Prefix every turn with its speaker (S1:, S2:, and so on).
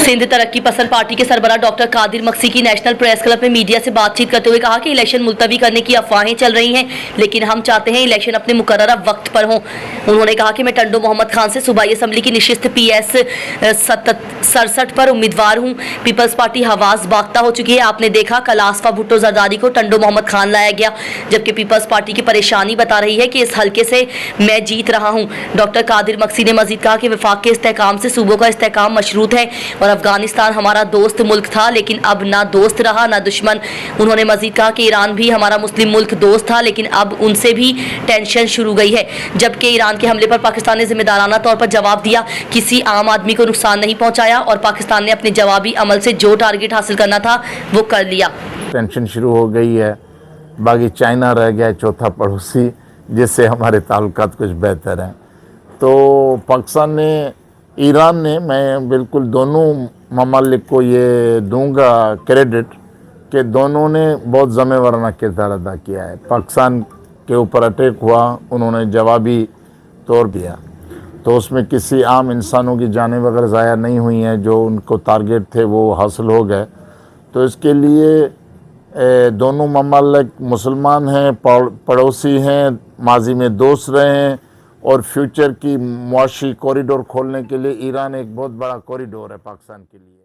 S1: सिंध तरक्की पसंद पार्टी के सरबराह डॉक्टर कादिर मक्सी की नेशनल प्रेस क्लब में मीडिया से बातचीत करते हुए कहा कि इलेक्शन मुलतवी करने की अफवाहें चल रही हैं, लेकिन हम चाहते हैं इलेक्शन अपने मुकर्ररा वक्त पर हो। उन्होंने कहा कि मैं टंडो मोहम्मद खान से सूबाई असम्बली की निशिस्त PS 67 पर उम्मीदवार हूँ। पीपल्स पार्टी हवास बाख्ता हो चुकी है। आपने देखा कल आसफा भुट्टो जरदारी को टंडो मोहम्मद खान लाया गया, जबकि पीपल्स पार्टी की परेशानी बता रही है कि इस हल्के से मैं जीत रहा हूँ। डॉक्टर कादिर मक्सी ने मजीद कहा कि वफाक के इस्तेहकाम से सूबों का इस्तेहकाम मशरूत है और अफगानिस्तान हमारा दोस्त मुल्क था, लेकिन अब ना दोस्त रहा ना दुश्मन। उन्होंने मजीद कहा कि ईरान भी हमारा मुस्लिम मुल्क दोस्त था, लेकिन अब उनसे भी टेंशन शुरू गई है। जबकि ईरान के हमले पर पाकिस्तान ने जिम्मेदाराना तौर पर जवाब दिया, किसी आम आदमी को नुकसान नहीं पहुंचाया और पाकिस्तान ने अपने जवाबी अमल से जो टारगेट हासिल करना था वो कर लिया।
S2: टेंशन शुरू हो गई है, बाकी चाइना रह गया चौथा पड़ोसी, जिससे हमारे ताल्लुकात कुछ बेहतर हैं। तो पाकिस्तान ने, ईरान ने, मैं बिल्कुल दोनों ममालिक को ये दूंगा क्रेडिट कि दोनों ने बहुत ज़िम्मेवाराना किरदार अदा किया है। पाकिस्तान के ऊपर अटैक हुआ, उन्होंने जवाबी तौर दिया, तो उसमें किसी आम इंसानों की जानें वगैरह ज़ाया नहीं हुई हैं, जो उनको टारगेट थे वो हासिल हो गए। तो इसके लिए दोनों ममालिक मुसलमान हैं, पड़ोसी हैं, माजी में दोस्त रहे हैं और फ्यूचर की मुआशी कॉरिडोर खोलने के लिए ईरान एक बहुत बड़ा कॉरिडोर है पाकिस्तान के लिए।